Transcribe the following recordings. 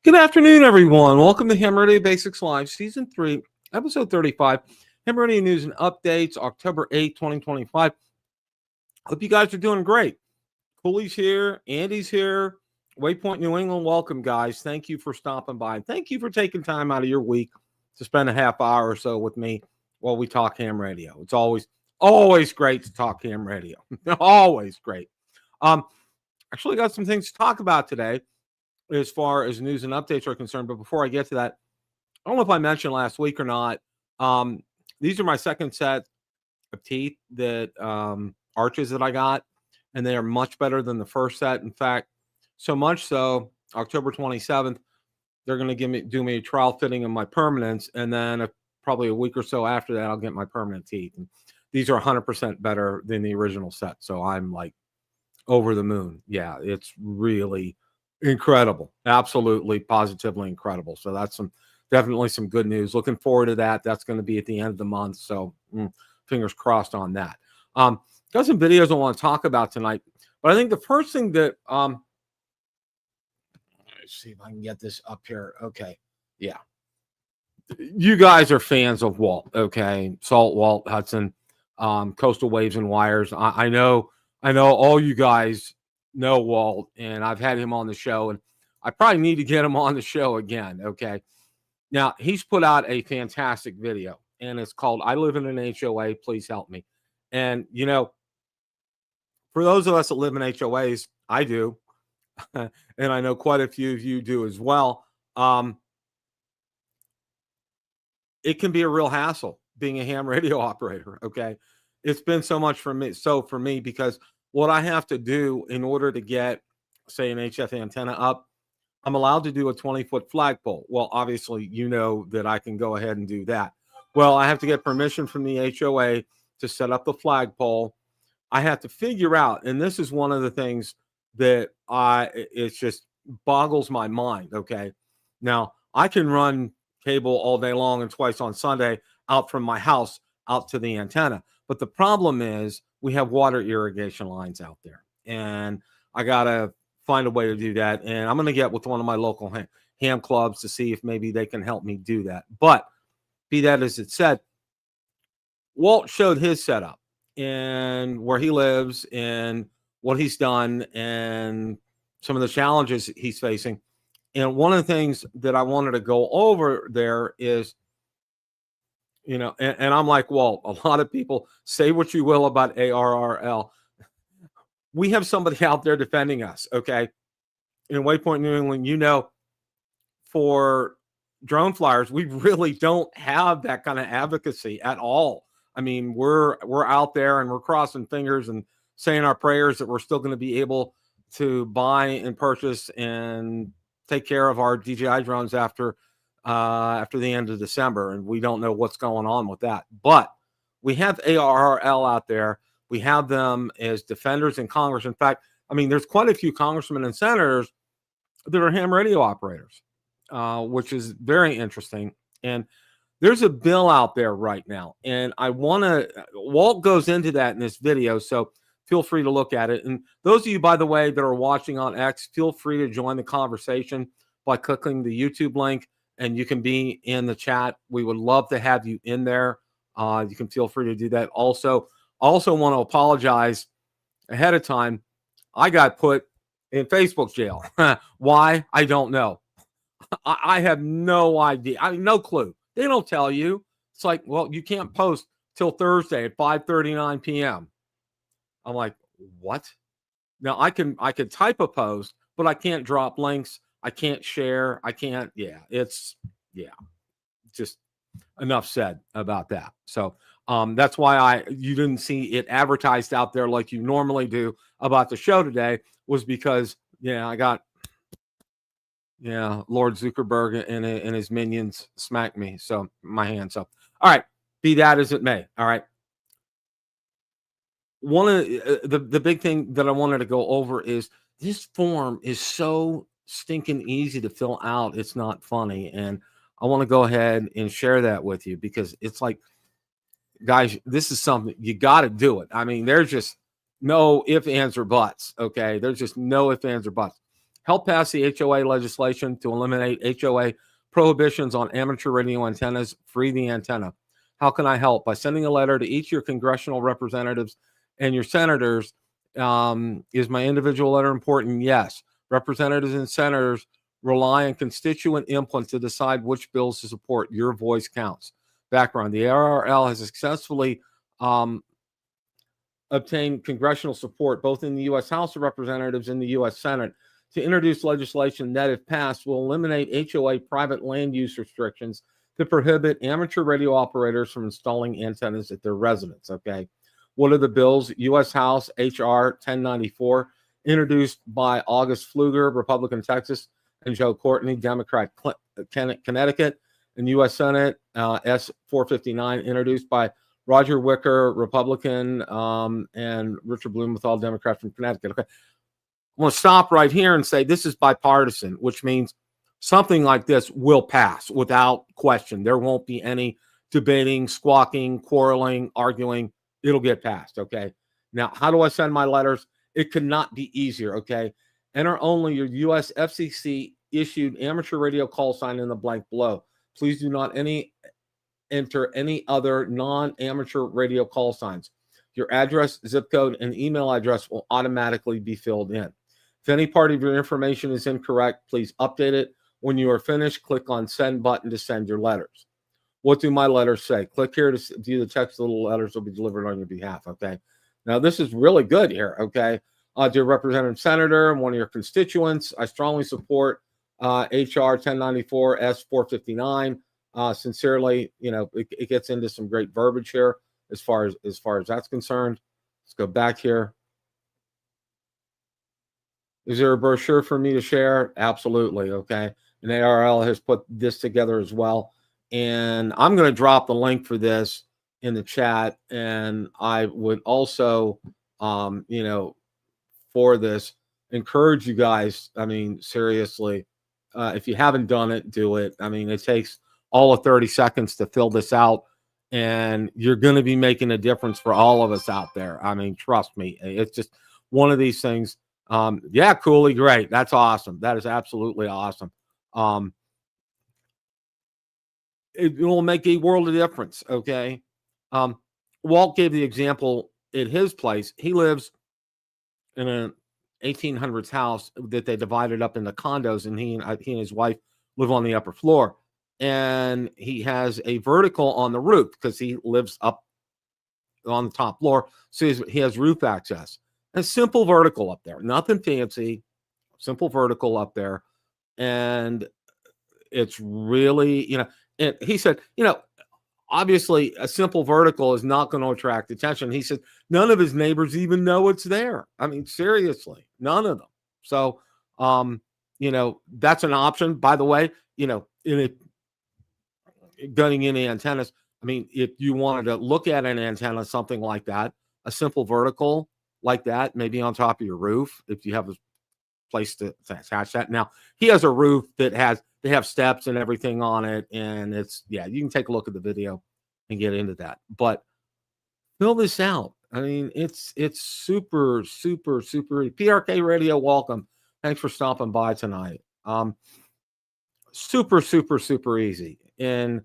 Good afternoon, everyone. Welcome to Ham Radio Basics Live, Season 3, Episode 35. Ham Radio News and Updates, October 8, 2025. Hope you guys are doing great. Cooley's here. Andy's here. Waypoint New England, welcome, guys. Thank you for stopping by. And thank you for taking time out of your week to spend a half hour or so with me while we talk ham radio. It's always great to talk ham radio. Always great. Actually got some things to talk about today as far as news and updates are concerned. But before I get to that, I don't know if I mentioned last week or not. These are my second set of teeth that arches that I got, and they are much better than the first set. In fact, so much so, October 27th, they're going to do me a trial fitting of my permanents, and then probably a week or so after that, I'll get my permanent teeth. And these are 100% better than the original set, so I'm like over the moon. Yeah, it's really incredible. Absolutely, positively incredible. So that's definitely some good news. Looking forward to that. That's going to be at the end of the month. So fingers crossed on that. Got some videos I want to talk about tonight. But I think the first thing that let's see if I can get this up here. Okay. Yeah. You guys are fans of Walt, okay? Salt, Walt Hudson, Coastal Waves and Wires. I know all you guys know Walt, and I've had him on the show, and I probably need to get him on the show again. Okay. Now he's put out a fantastic video, and it's called I Live in an HOA, Please Help Me. And for those of us that live in HOAs, I do, and I know quite a few of you do as well. It can be a real hassle being a ham radio operator. Okay. It's been so much for me because what I have to do in order to get, say, an HF antenna up, I'm allowed to do a 20-foot flagpole. Well, obviously, you know that I can go ahead and do that. Well, I have to get permission from the HOA to set up the flagpole. I have to figure out, and this is one of the things that it just boggles my mind, okay? Now, I can run cable all day long and twice on Sunday out from my house out to the antenna. But the problem is we have water irrigation lines out there, and I got to find a way to do that. And I'm going to get with one of my local ham clubs to see if maybe they can help me do that. But be that as it said, Walt showed his setup and where he lives and what he's done and some of the challenges he's facing. And one of the things that I wanted to go over there is, and I'm like, Walt, a lot of people say what you will about ARRL. We have somebody out there defending us, okay? In Waypoint New England, for drone flyers, we really don't have that kind of advocacy at all. I mean, we're out there and we're crossing fingers and saying our prayers that we're still going to be able to buy and purchase and take care of our DJI drones after the end of December, and we don't know what's going on with that. But we have ARRL out there. We have them as defenders in Congress. In fact, I mean, there's quite a few congressmen and senators that are ham radio operators, which is very interesting. And there's a bill out there right now, and Walt goes into that in this video, so feel free to look at it. And those of you, by the way, that are watching on X, feel free to join the conversation by clicking the YouTube link, and you can be in the chat. We would love to have you in there. You can feel free to do that. Also want to apologize ahead of time. I got put in Facebook jail. Why? I don't know. I have no idea. I have no clue. They don't tell you. It's like, well, you can't post till Thursday at 5:39 p.m. I'm like, what? Now I could type a post, but I can't drop links. I can't share. I can't. Just enough said about that. So that's why you didn't see it advertised out there like you normally do about the show today, was because I got Yeah, Lord Zuckerberg and his minions smacked me, so my hands up. All right, be that as it may. All right, one of the big thing that I wanted to go over is this form is so stinking easy to fill out. It's not funny, and I want to go ahead and share that with you because it's like, guys, this is something you got to do it. I mean, there's just no ifs, ands, or buts. Okay, there's just no ifs, ands, or buts. Help pass the HOA legislation to eliminate HOA prohibitions on amateur radio antennas. Free the antenna. How can I help? By sending a letter to each of your congressional representatives and your senators. Is my individual letter important? Yes. Representatives and senators rely on constituent input to decide which bills to support. Your voice counts. Background: the ARRL has successfully obtained congressional support both in the U.S. House of Representatives and the U.S. Senate to introduce legislation that, if passed, will eliminate HOA private land use restrictions to prohibit amateur radio operators from installing antennas at their residence. Okay. What are the bills? U.S. House H.R. 1094, introduced by August Pfluger, Republican, Texas, and Joe Courtney, Democrat, Connecticut, and U.S. Senate S 459, introduced by Roger Wicker, Republican, and Richard Blumenthal, Democrat from Connecticut. Okay, I want to stop right here and say this is bipartisan, which means something like this will pass without question. There won't be any debating, squawking, quarreling, arguing. It'll get passed. Okay. Now, how do I send my letters? It could not be easier. Okay. Enter only your U.S. FCC issued amateur radio call sign in the blank below. Please do not enter any other non-amateur radio call signs. Your address, zip code, and email address will automatically be filled in. If any part of your information is incorrect, please update it. When you are finished, click on send button to send your letters. What do my letters say? Click here to view the text of the letters will be delivered on your behalf. Okay. Now, this is really good here. Okay. Dear Representative Senator and one of your constituents, I strongly support HR 1094 S 459. Sincerely, it gets into some great verbiage here as far as that's concerned. Let's go back here. Is there a brochure for me to share? Absolutely. Okay. And ARL has put this together as well. And I'm going to drop the link for this in the chat. And I would also, for this, encourage you guys. I mean, seriously, if you haven't done it, do it. I mean, it takes all of 30 seconds to fill this out, and you're going to be making a difference for all of us out there. I mean, trust me, it's just one of these things. Yeah, Cooley, great. That's awesome. That is absolutely awesome. It will make a world of difference. Okay. Walt gave the example at his place. He lives in an 1800s house that they divided up into condos, and he and his wife live on the upper floor. And he has a vertical on the roof because he lives up on the top floor. So he has roof access. A simple vertical up there, nothing fancy, simple vertical up there. And it's really, and he said, obviously a simple vertical is not going to attract attention. He said, none of his neighbors even know it's there. I mean, seriously, none of them. So, that's an option. By the way, getting in antennas. I mean, if you wanted to look at an antenna, something like that, a simple vertical like that, maybe on top of your roof, if you have a place to attach that. Now, he has a roof they have steps and everything on it. And you can take a look at the video and get into that. But fill this out. I mean, it's super, super, super. PRK Radio, welcome. Thanks for stopping by tonight. Super, super, super easy. And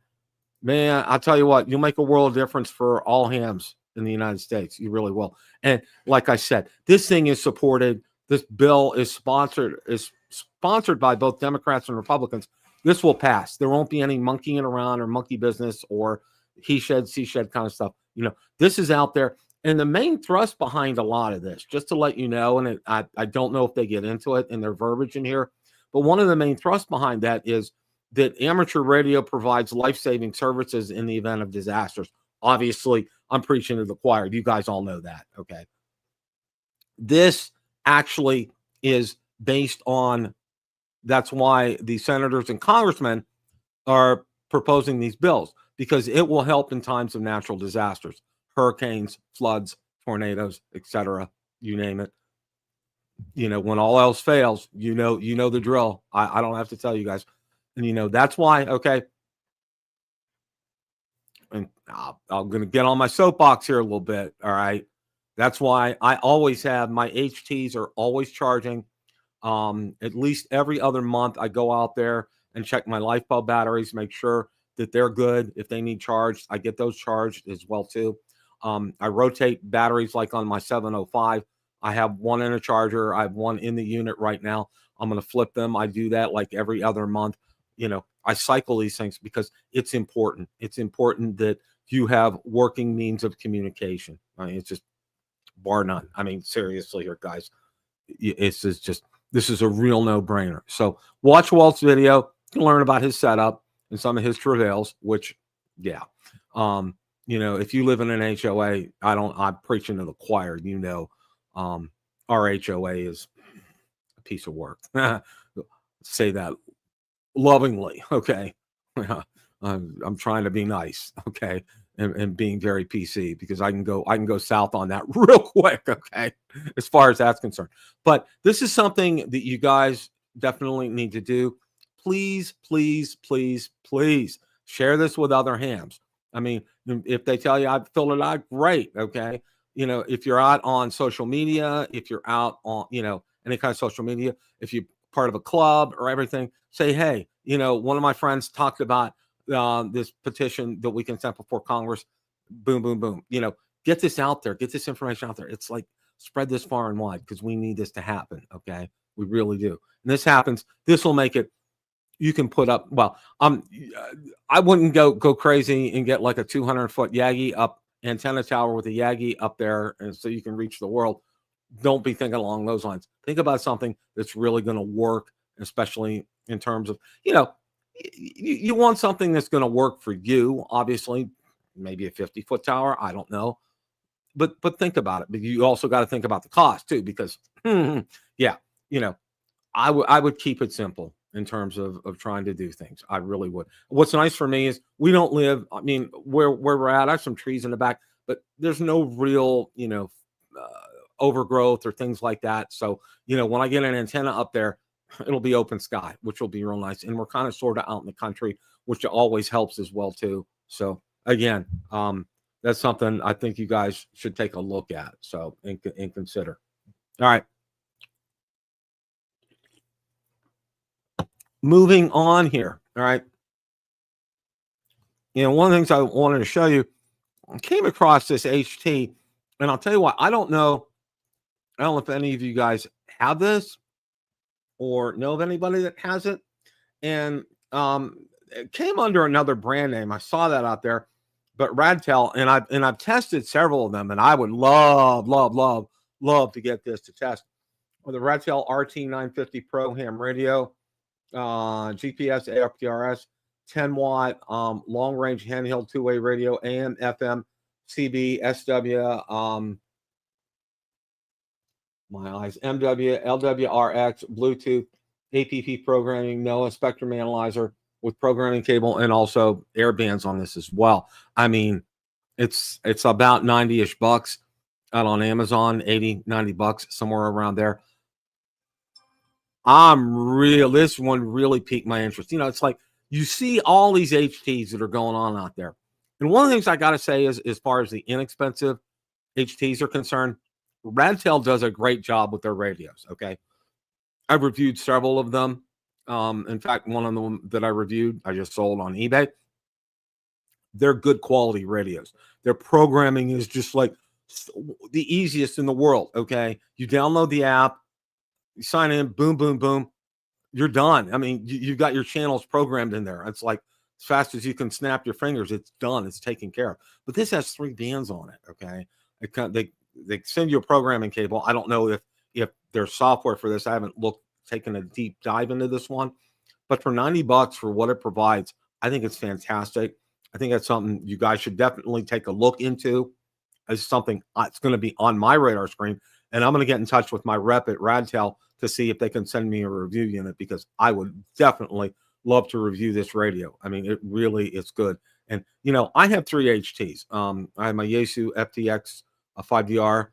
man, I'll tell you what, you'll make a world of difference for all hams in the United States. You really will. And like I said, this thing is supported. This bill is sponsored by both Democrats and Republicans. This will pass. There won't be any monkeying around or monkey business or he shed, she shed kind of stuff. This is out there. And the main thrust behind a lot of this, just to let you know, and I don't know if they get into it in their verbiage in here, but one of the main thrusts behind that is that amateur radio provides life-saving services in the event of disasters. Obviously, I'm preaching to the choir. You guys all know that, okay? This actually is based on That's why the senators and congressmen are proposing these bills, because it will help in times of natural disasters, hurricanes, floods, tornadoes, etc. You name it. When all else fails, you know the drill. I don't have to tell you guys. And that's why, okay. And I'm going to get on my soapbox here a little bit. All right. That's why I always have my HTs are always charging. At least every other month, I go out there and check my LifeBulb batteries, make sure that they're good. If they need charged, I get those charged as well too. I rotate batteries like on my 705. I have one in a charger. I have one in the unit right now. I'm going to flip them. I do that like every other month. I cycle these things because it's important. It's important that you have working means of communication. I mean, it's just bar none. I mean, seriously here, guys, this is a real no-brainer. So watch Walt's video. You can learn about his setup and some of his travails, which, yeah. If you live in an HOA, I'm preaching to the choir, our HOA is a piece of work. Say that lovingly, okay? I'm trying to be nice, okay? And being very PC, because I can go south on that real quick, okay, as far as that's concerned. But this is something that you guys definitely need to do. Please, please, please, please share this with other hams. I mean, if they tell you I've filled it out, great, okay. If you're out on social media, if you're out on, any kind of social media, if you're part of a club or everything, say, hey, one of my friends talked about this petition that we can send before Congress. Boom, boom, boom. Get this out there. Get this information out there. It's like spread this far and wide, because we need this to happen. Okay, we really do. And this happens. This will make it. You can put up. Well, I wouldn't go crazy and get like a 200-foot Yagi up antenna tower with a Yagi up there, and so you can reach the world. Don't be thinking along those lines. Think about something that's really going to work, especially in terms of, you want something that's going to work for you, obviously, maybe a 50-foot tower. I don't know. But think about it. But you also got to think about the cost too, because, yeah, I would keep it simple in terms of trying to do things. I really would. What's nice for me is we don't live, I mean, where we're at, I have some trees in the back, but there's no real, overgrowth or things like that. So, when I get an antenna up there, it'll be open sky, which will be real nice. And we're kind of sort of out in the country, which always helps as well too. So again, that's something I think you guys should take a look at. So and consider. All right. Moving on here. All right. One of the things I wanted to show you, I came across this HT, and I'll tell you what, I don't know if any of you guys have this or know of anybody that has it. And it came under another brand name. I saw that out there, but Radtel, and I've tested several of them, and I would love to get this to test. Or the Radtel RT950 Pro ham radio, GPS, APRS, 10-watt, long-range handheld two-way radio, AM, FM, CB, SW, my eyes, MW, LWRX, Bluetooth, APP programming, NOAA spectrum analyzer with programming cable, and also air bands on this as well. I mean, it's about 90-ish bucks out on Amazon, 80, 90 bucks, somewhere around there. This one really piqued my interest. It's like you see all these HTs that are going on out there. And one of the things I got to say is, as far as the inexpensive HTs are concerned, Radtel does a great job with their radios. Okay. I've reviewed several of them. In fact, one of them that I reviewed, I just sold on eBay. They're good quality radios. Their programming is just like the easiest in the world. Okay. You download the app, you sign in, boom, boom, boom. You're done. I mean, you've got your channels programmed in there. It's like as fast as you can snap your fingers, it's done. It's taken care of. But this has 3 bands on it. Okay. They send you a programming cable. I don't know if there's software for this. I haven't taken a deep dive into this one, but for 90 bucks for what it provides, I think it's fantastic. I think that's something you guys should definitely take a look into as something that's going to be on my radar screen And I'm going to get in touch with my rep at Radtel to see if they can send me a review unit, because I would definitely love to review this radio. I mean, it really is good. And, I have 3 HTs. I have my Yaesu FTX 5DR,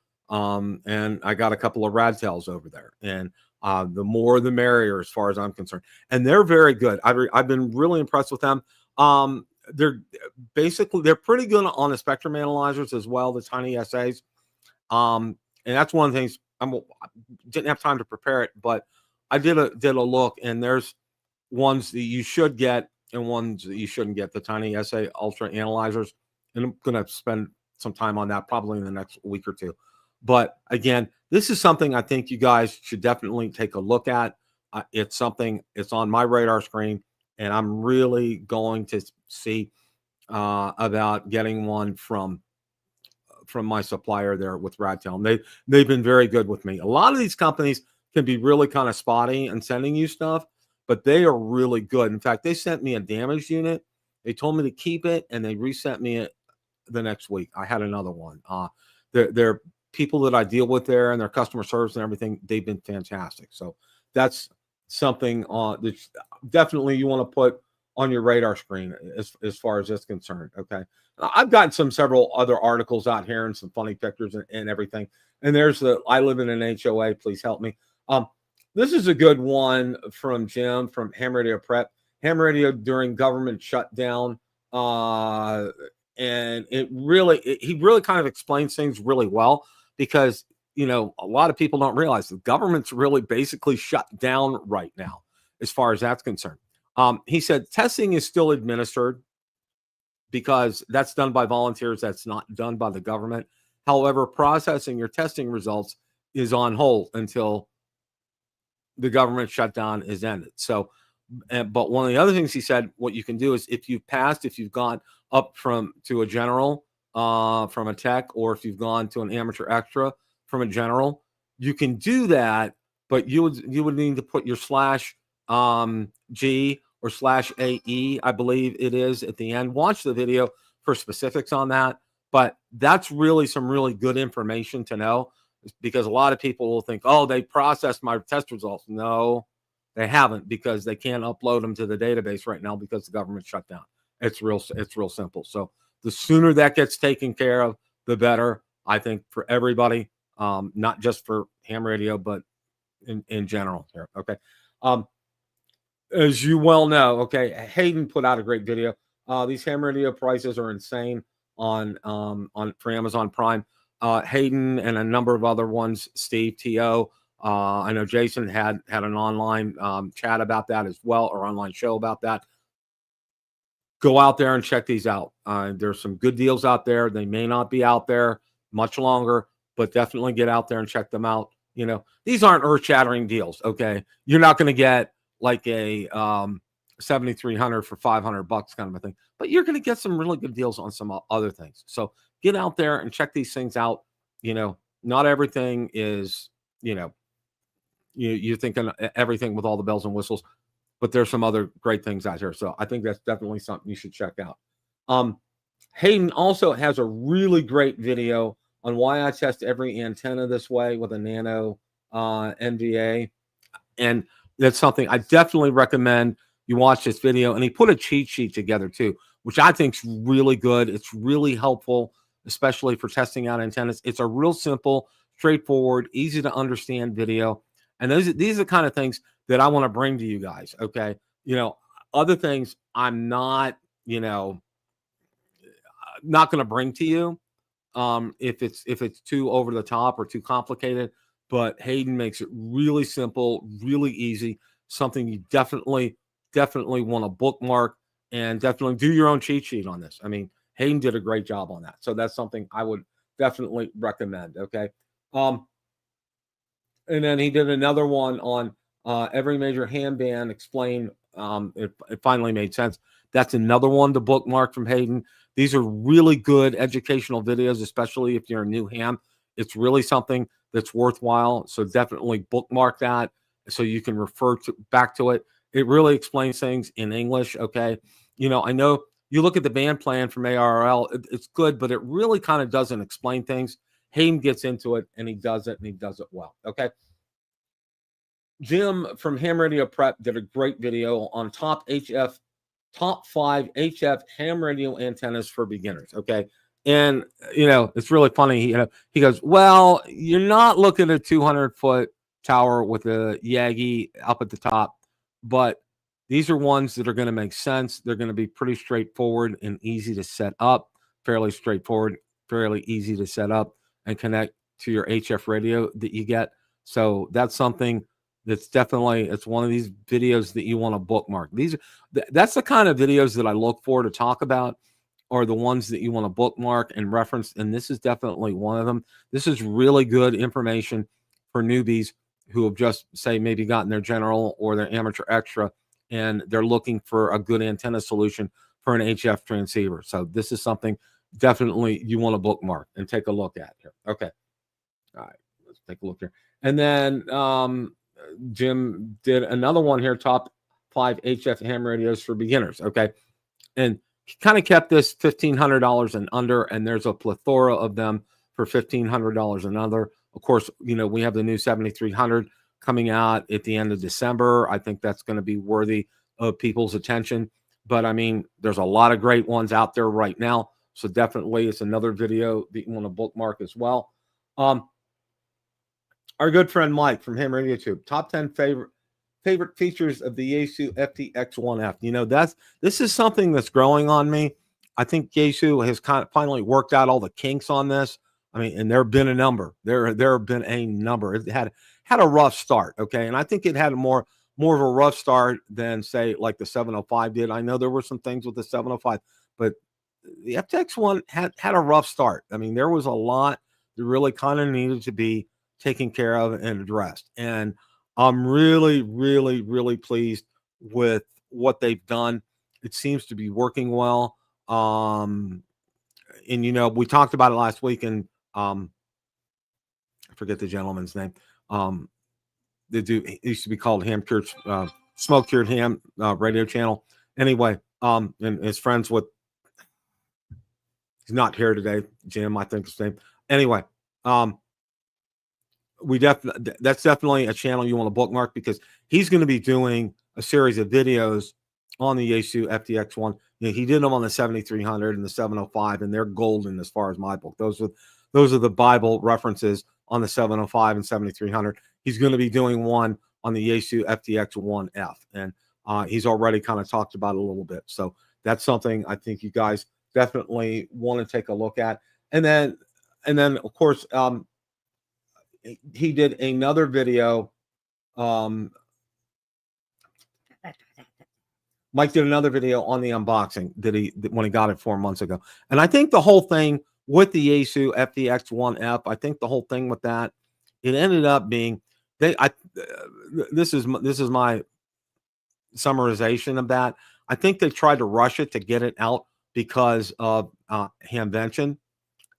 and I got a couple of Radtels over there. And the more the merrier as far as I'm concerned. And they're very good. I've been really impressed with them. They're pretty good on the spectrum analyzers as well, the tiny SAs. And that's one of the things. I didn't have time to prepare it, but I did a look, and there's ones that you should get and ones that you shouldn't get, the tiny SA ultra analyzers. And I'm going to spend some time on that probably in the next week or two. But again, this is something I think you guys should definitely take a look at. It's on my radar screen, and I'm really going to see about getting one from my supplier there with Radtel. And they've been very good with me. A lot of these companies can be really kind of spotty in sending you stuff, but they are really good. In fact, they sent me a damaged unit. They told me to keep it, and they resent me it the next week. I had another one. They're people that I deal with there, and their customer service and everything, they've been fantastic. So that's something that definitely you want to put on your radar screen as far as that's concerned. Okay. I've gotten several other articles out here and some funny pictures and everything. And there's I live in an HOA. Please help me. This is a good one from Jim from Ham Radio Prep. Ham Radio during government shutdown. And he really kind of explains things really well, because, a lot of people don't realize the government's really basically shut down right now as far as that's concerned. He said testing is still administered because that's done by volunteers. That's not done by the government. However, processing your testing results is on hold until the government shutdown is ended. So, but one of the other things he said, what you can do is if you've gone up to a general from a tech, or if you've gone to an amateur extra from a general, you can do that, but you would need to put your /G or /AE, I believe it is, at the end. Watch the video for specifics on that. But that's really some really good information to know, because a lot of people will think, oh, they processed my test results. No, they haven't, because they can't upload them to the database right now because the government shut down. It's real simple. So the sooner that gets taken care of, the better, I think, for everybody, not just for ham radio, but in general here. Okay. As you well know, okay, Hayden put out a great video. These ham radio prices are insane on for Amazon Prime. Hayden and a number of other ones, Steve T.O. I know Jason had an online chat about that as well, or online show about that. Go out there and check these out. There's some good deals out there. They may not be out there much longer, but definitely get out there and check them out. These aren't earth-shattering deals, okay? You're not going to get like a 7,300 for $500 kind of a thing, but you're going to get some really good deals on some other things. So get out there and check these things out. Not everything is, you're thinking everything with all the bells and whistles, but there's some other great things out here. So I think that's definitely something you should check out. Hayden also has a really great video on why I test every antenna this way with a nano NVA. And that's something I definitely recommend you watch this video. And he put a cheat sheet together too, which I think is really good. It's really helpful, especially for testing out antennas. It's a real simple, straightforward, easy to understand video. And these are the kind of things that I want to bring to you guys. Okay. Other things I'm not going to bring to you if it's too over the top or too complicated. But Hayden makes it really simple, really easy, something you definitely want to bookmark, and definitely do your own cheat sheet on this. I mean, Hayden did a great job on that. So that's something I would definitely recommend. Okay. And then he did another one on every major ham band explained. It finally made sense. That's another one to bookmark from Hayden. These are really good educational videos, especially if you're a new ham. It's really something that's worthwhile. So definitely bookmark that so you can refer back to it. It really explains things in English. Okay. I know you look at the band plan from ARRL, it's good, but it really kind of doesn't explain things. Ham gets into it, and he does it, and he does it well. Okay. Jim from Ham Radio Prep did a great video on top 5 HF ham radio antennas for beginners. Okay. And, it's really funny. He goes, well, you're not looking at a 200-foot tower with a Yagi up at the top, but these are ones that are going to make sense. They're going to be pretty straightforward and easy to set up, fairly straightforward, fairly easy to set up and connect to your HF radio that you get. So that's something that's definitely, it's one of these videos that you want to bookmark. That's the kind of videos that I look for to talk about, or the ones that you want to bookmark and reference. And this is definitely one of them. This is really good information for newbies who have just, say, maybe gotten their general or their amateur extra, and they're looking for a good antenna solution for an HF transceiver. So this is something definitely you want to bookmark and take a look at here. Okay. All right. Let's take a look here. And then Jim did another one here, top 5 HF ham radios for beginners. Okay. And he kind of kept this $1,500 and under, and there's a plethora of them for $1,500 and under. Of course, we have the new 7300 coming out at the end of December. I think that's going to be worthy of people's attention. But I mean, there's a lot of great ones out there right now. So definitely it's another video that you want to bookmark as well. Our good friend Mike from Ham Radio Tube, top 10 favorite features of the Yaesu FTX 1F. This is something that's growing on me. I think Yaesu has kind of finally worked out all the kinks on this. I mean, and there have been a number. There have been a number. It had a rough start, okay? And I think it had more of a rough start than, say, like the 705 did. I know there were some things with the 705, but the FTX one had a rough start. I mean, there was a lot that really kind of needed to be taken care of and addressed. And I'm really, really, really pleased with what they've done. It seems to be working well. And we talked about it last week, and I forget the gentleman's name. It used to be called Ham Cured, Smoke Cured Ham radio channel. Anyway, and his friends with, he's not here today, Jim, I think his name. Anyway, that's definitely a channel you want to bookmark, because he's going to be doing a series of videos on the Yaesu FTX one. He did them on the 7300 and the 705, and they're golden as far as my book. Those are the Bible references on the 705 and 7300. He's going to be doing one on the Yaesu FTX 1F, and he's already kind of talked about it a little bit. So that's something I think you guys definitely want to take a look at. And then of course, he did another video. Mike did another video on the unboxing when he got it 4 months ago. And I think the whole thing with the Yaesu FTX 1F, I think the whole thing with that, it ended up being this is my summarization of that. I think they tried to rush it to get it out because of Hamvention,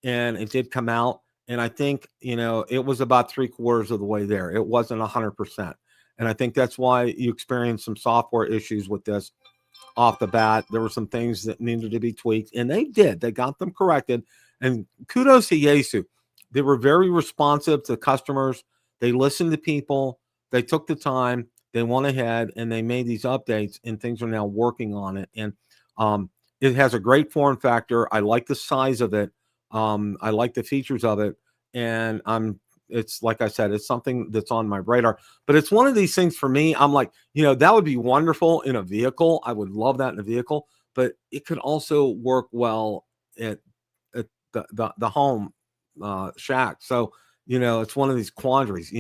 and it did come out. And I think, it was about 3/4 of the way there. It wasn't 100%. And I think that's why you experienced some software issues with this off the bat. There were some things that needed to be tweaked, and they did. They got them corrected. And kudos to Yaesu. They were very responsive to customers. They listened to people. They took the time. They went ahead and they made these updates, and things are now working on it. And it has a great form factor. I like the size of it. I like the features of it. And it's like I said, it's something that's on my radar. But it's one of these things for me. I'm like, that would be wonderful in a vehicle. I would love that in a vehicle. But it could also work well at the home shack. So, it's one of these quandaries.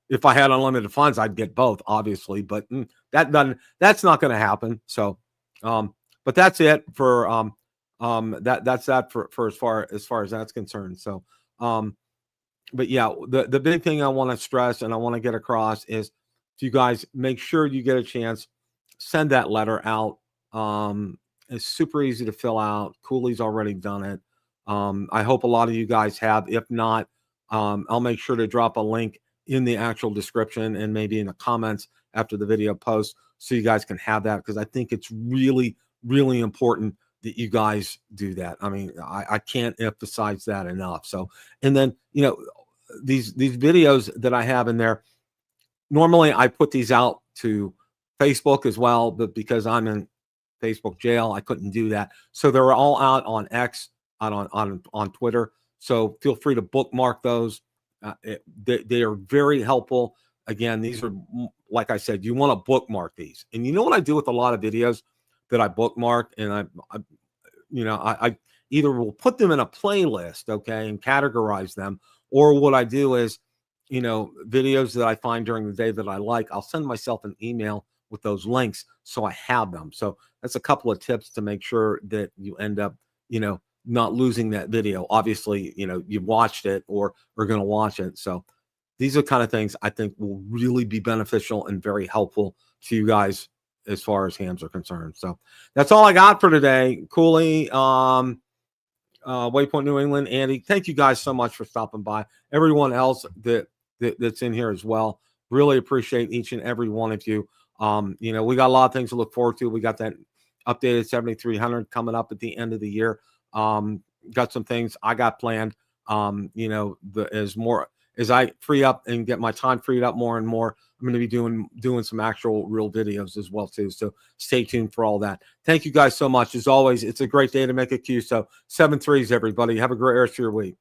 If I had unlimited funds, I'd get both, obviously. But that's not going to happen. So, but that's it for that's that for as far as that's concerned. So, but yeah, the big thing I want to stress and I want to get across is, if you guys make sure you get a chance, send that letter out. It's super easy to fill out. Cooley's already done it. I hope a lot of you guys have. If not, I'll make sure to drop a link in the actual description and maybe in the comments after the video post, so you guys can have that, because I think it's really, really important that you guys do that. I mean, I can't emphasize that enough. So, and then, you know, these videos that I have in there, normally I put these out to Facebook as well, but because I'm in Facebook jail, I couldn't do that. So they're all out on X, out on Twitter. So feel free to bookmark those. They are very helpful. Again, these are, like I said, you want to bookmark these. And you know what I do with a lot of videos that I bookmark, and I either will put them in a playlist, okay, and categorize them, or what I do is, you know, videos that I find during the day that I like, I'll send myself an email with those links so I have them. So that's a couple of tips to make sure that you end up, you know, not losing that video. Obviously, you know, you've watched it or are going to watch it. So these are kind of things I think will really be beneficial and very helpful to you guys as far as hams are concerned. So that's all I got for today. Cooley, Waypoint New England, Andy, thank you guys so much for stopping by. Everyone else that's in here as well, really appreciate each and every one of you. You know, we got a lot of things to look forward to. We got that updated 7300 coming up at the end of the year. Got some things I got planned. You know, as I free up and get my time freed up more and more, I'm going to be doing some actual real videos as well too. So stay tuned for all that. Thank you guys so much. As always, it's a great day to make a QSO. 7 3s, everybody. Have a great rest of your week.